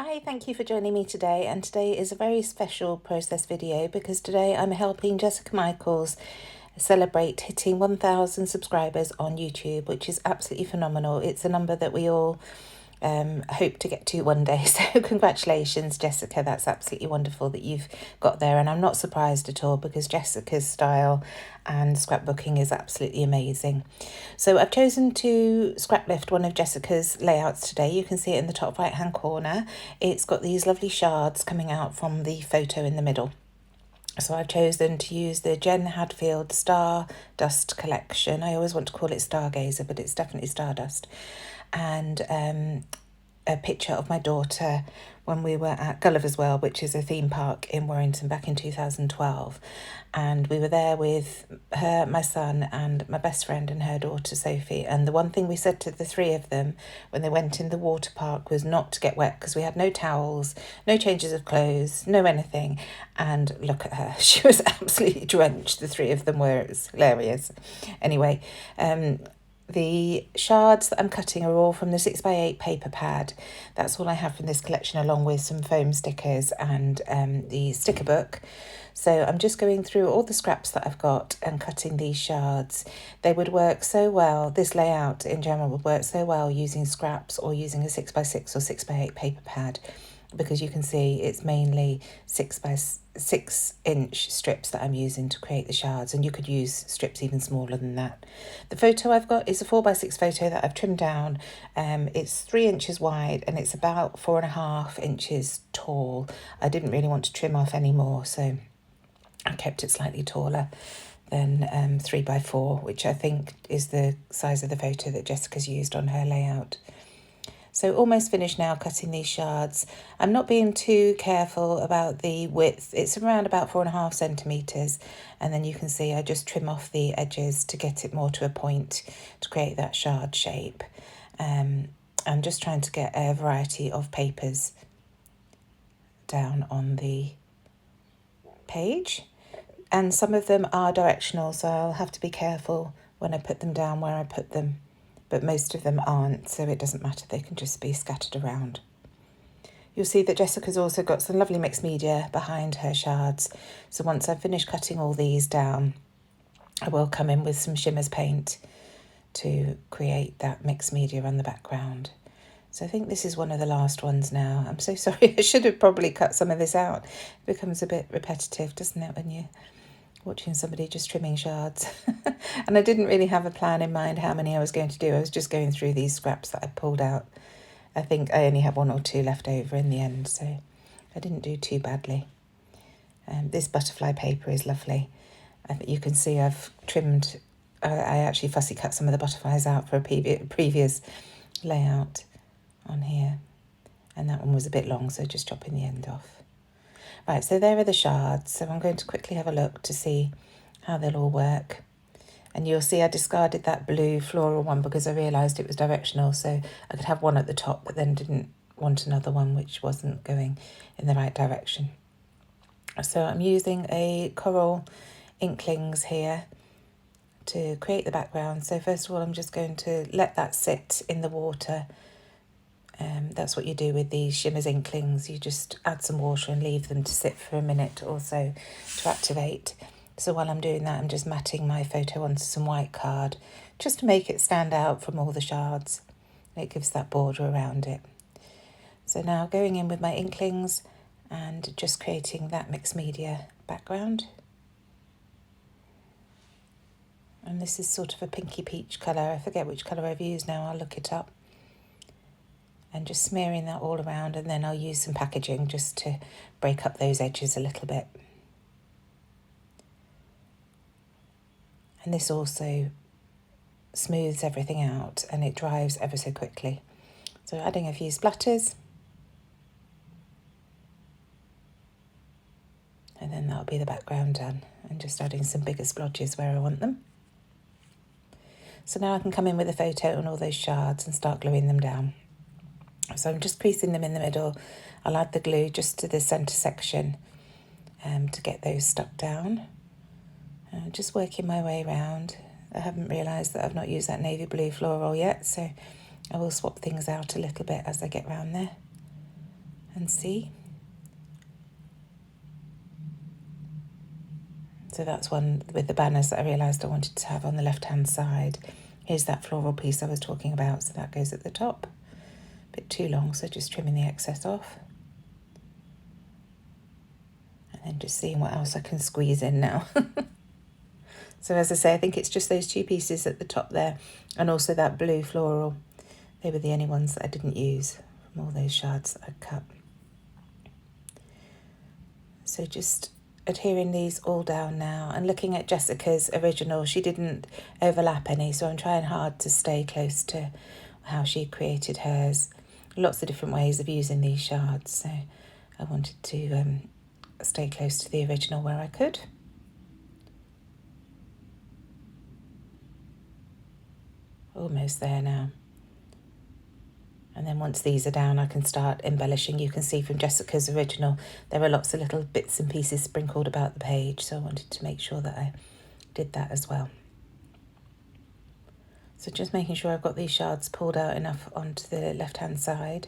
Hi, thank you for joining me today, and today is a very special process video because today I'm helping Jessica Michaels celebrate hitting 1,000 subscribers on YouTube, which is absolutely phenomenal. It's a number that we all hope to get to one day. So congratulations, Jessica. That's absolutely wonderful that you've got there. And I'm not surprised at all because Jessica's style and scrapbooking is absolutely amazing. So I've chosen to scrap lift one of Jessica's layouts today. You can see it in the top right hand corner. It's got these lovely shards coming out from the photo in the middle. So I've chosen to use the Jen Hadfield Stardust collection. I always want to call it Stargazer, but it's definitely Stardust. And a picture of my daughter when we were at Gulliver's World, which is a theme park in Warrington back in 2012. And we were there with her, my son, and my best friend and her daughter, Sophie. And the one thing we said to the three of them when they went in the water park was not to get wet because we had no towels, no changes of clothes, no anything. And look at her. She was absolutely drenched. The three of them were. It was hilarious. Anyway, the shards that I'm cutting are all from the 6x8 paper pad. That's all I have from this collection, along with some foam stickers and the sticker book. So I'm just going through all the scraps that I've got and cutting these shards. They would work so well, this layout in general would work so well using scraps or using a 6x6 or 6x8 paper pad, because you can see it's mainly 6x6" strips that I'm using to create the shards, and you could use strips even smaller than that. The photo I've got is a 4x6 photo that I've trimmed down. It's 3 inches wide and it's about 4.5 inches tall. I didn't really want to trim off any more, so I kept it slightly taller than 3x4, which I think is the size of the photo that Jessica's used on her layout. So almost finished now cutting these shards. I'm not being too careful about the width. It's around about 4.5 centimetres. And then you can see I just trim off the edges to get it more to a point to create that shard shape. I'm just trying to get a variety of papers down on the page. And some of them are directional, so I'll have to be careful when I put them down where I put them. But most of them aren't, so it doesn't matter. They can just be scattered around. You'll see that Jessica's also got some lovely mixed media behind her shards. So once I've finished cutting all these down, I will come in with some Shimmers paint to create that mixed media on the background. So I think this is one of the last ones now. I'm so sorry. I should have probably cut some of this out. It becomes a bit repetitive, doesn't it, when you watching somebody just trimming shards. And I didn't really have a plan in mind how many I was going to do. I was just going through these scraps that I pulled out. I think I only had 1 or 2 left over in the end, so I didn't do too badly. This butterfly paper is lovely. You can see I've trimmed, I actually fussy cut some of the butterflies out for a previous layout on here. And that one was a bit long, so just chopping the end off. Right, so there are the shards. So I'm going to quickly have a look to see how they'll all work. And you'll see I discarded that blue floral one because I realised it was directional, so I could have one at the top, but then didn't want another one which wasn't going in the right direction. So I'm using a Coral Inklings here to create the background. So first of all, I'm just going to let that sit in the water. That's what you do with these Shimmers Inklings. You just add some water and leave them to sit for a minute or so to activate. So while I'm doing that, I'm just matting my photo onto some white card just to make it stand out from all the shards. It gives that border around it. So now going in with my Inklings and just creating that mixed media background. And this is sort of a pinky peach colour. I forget which colour I've used now, I'll look it up. And just smearing that all around, and then I'll use some packaging just to break up those edges a little bit. And this also smooths everything out and it dries ever so quickly. So adding a few splatters. And then that'll be the background done. And just adding some bigger splodges where I want them. So now I can come in with a photo on all those shards and start gluing them down. So I'm just creasing them in the middle. I'll add the glue just to the centre section to get those stuck down. Just working my way around. I haven't realised that I've not used that navy blue floral yet, so I will swap things out a little bit as I get round there. and see. So that's one with the banners that I realised I wanted to have on the left hand side. Here's that floral piece I was talking about, so that goes at the top. A bit too long, so just trimming the excess off. And then just seeing what else I can squeeze in now. So as I say, I think it's just those two pieces at the top there, and also that blue floral. They were the only ones that I didn't use from all those shards that I cut. So just adhering these all down now, and looking at Jessica's original, she didn't overlap any, so I'm trying hard to stay close to how she created hers. Lots of different ways of using these shards, so I wanted to stay close to the original where I could. Almost there now. And then once these are down, I can start embellishing. You can see from Jessica's original, there are lots of little bits and pieces sprinkled about the page, so I wanted to make sure that I did that as well. So just making sure I've got these shards pulled out enough onto the left-hand side.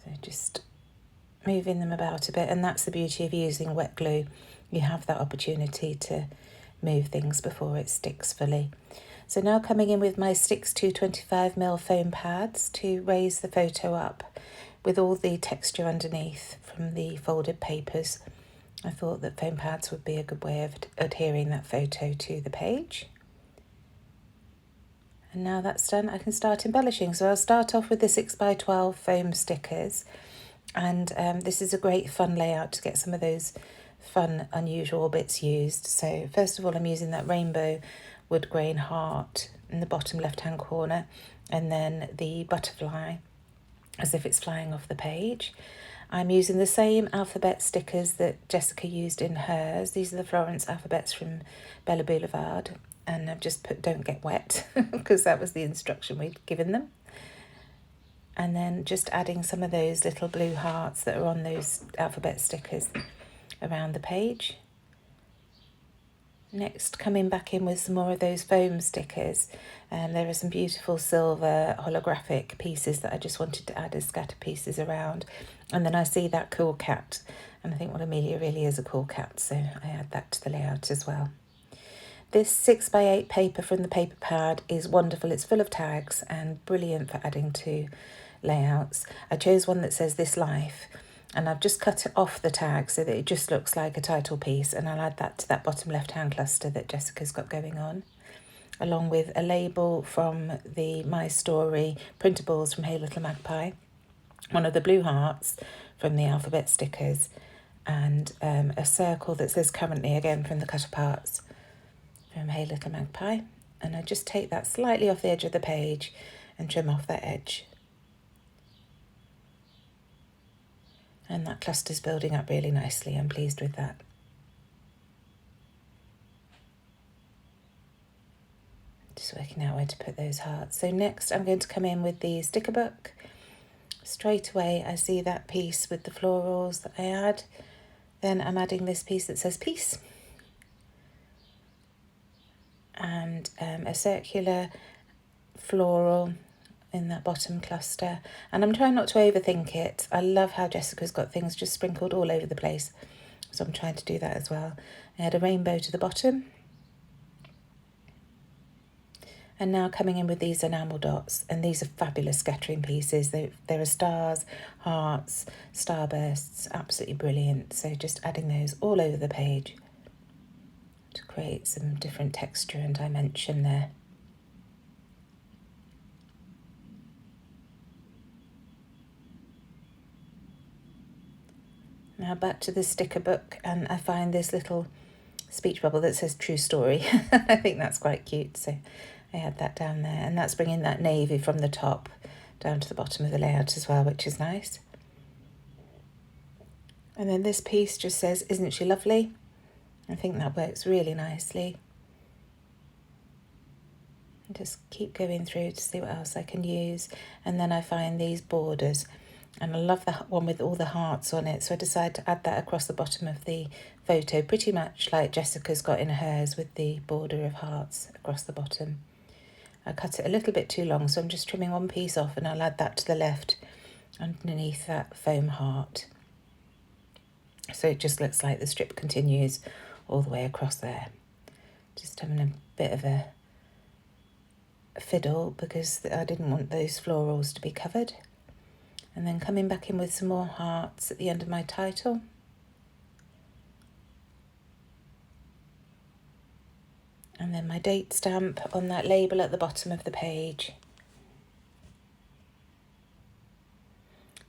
So just moving them about a bit, and that's the beauty of using wet glue. You have that opportunity to move things before it sticks fully. So now coming in with my Sticks 225mm foam pads to raise the photo up with all the texture underneath from the folded papers. I thought that foam pads would be a good way of adhering that photo to the page. And now that's done, I can start embellishing. So I'll start off with the 6x12 foam stickers. And this is a great fun layout to get some of those fun, unusual bits used. So first of all, I'm using that rainbow wood grain heart in the bottom left-hand corner, and then the butterfly as if it's flying off the page. I'm using the same alphabet stickers that Jessica used in hers. These are the Florence alphabets from Bella Boulevard, and I've just put "don't get wet" because that was the instruction we'd given them. And then just adding some of those little blue hearts that are on those alphabet stickers around the page. Next, coming back in with some more of those foam stickers. There are some beautiful silver holographic pieces that I just wanted to add as scatter pieces around. And then I see that cool cat, and I think, well, Amelia really is a cool cat, so I add that to the layout as well. This 6x8 paper from the paper pad is wonderful. It's full of tags and brilliant for adding to layouts. I chose one that says "This Life," and I've just cut it off the tag so that it just looks like a title piece, and I'll add that to that bottom left hand cluster that Jessica's got going on, along with a label from the My Story printables from Hey Little Magpie, one of the blue hearts from the alphabet stickers, and a circle that says "Currently," again from the cut aparts from Hey Little Magpie. And I just take that slightly off the edge of the page and trim off that edge. And that cluster's building up really nicely. I'm pleased with that. Just working out where to put those hearts. So next I'm going to come in with the sticker book. Straight away I see that piece with the florals that I add. Then I'm adding this piece that says "Peace." And a circular floral in that bottom cluster, and I'm trying not to overthink it. I love how Jessica's got things just sprinkled all over the place, so I'm trying to do that as well. I had a rainbow to the bottom, and now coming in with these enamel dots, and these are fabulous scattering pieces. There are stars, hearts, starbursts, absolutely brilliant. So just adding those all over the page to create some different texture and dimension there. Now back to the sticker book, and I find this little speech bubble that says "True Story." I think that's quite cute, so I add that down there, and that's bringing that navy from the top down to the bottom of the layout as well, which is nice. And then this piece just says "Isn't she lovely?" I think that works really nicely. And just keep going through to see what else I can use. And then I find these borders. And I love the one with all the hearts on it, so I decided to add that across the bottom of the photo, pretty much like Jessica's got in hers with the border of hearts across the bottom. I cut it a little bit too long, so I'm just trimming one piece off, and I'll add that to the left underneath that foam heart. So it just looks like the strip continues all the way across there. Just having a bit of a fiddle because I didn't want those florals to be covered. And then coming back in with some more hearts at the end of my title. And then my date stamp on that label at the bottom of the page.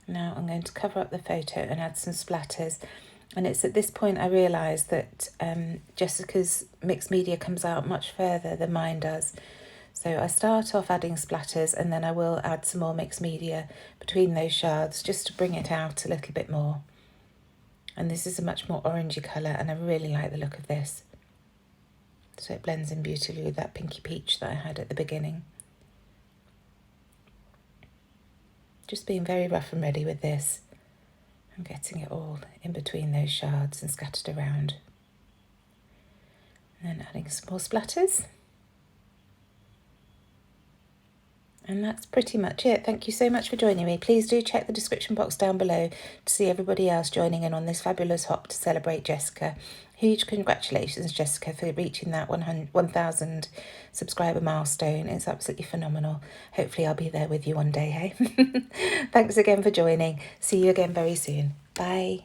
Now I'm going to cover up the photo and add some splatters. And it's at this point I realised that Jessica's mixed media comes out much further than mine does. So I start off adding splatters, and then I will add some more mixed media between those shards just to bring it out a little bit more. And this is a much more orangey colour, and I really like the look of this. So it blends in beautifully with that pinky peach that I had at the beginning. Just being very rough and ready with this. I'm getting it all in between those shards and scattered around. And then adding some more splatters. And that's pretty much it. Thank you so much for joining me. Please do check the description box down below to see everybody else joining in on this fabulous hop to celebrate Jessica. Huge congratulations, Jessica, for reaching that 1,000 subscriber milestone. It's absolutely phenomenal. Hopefully I'll be there with you one day, hey? Thanks again for joining. See you again very soon. Bye.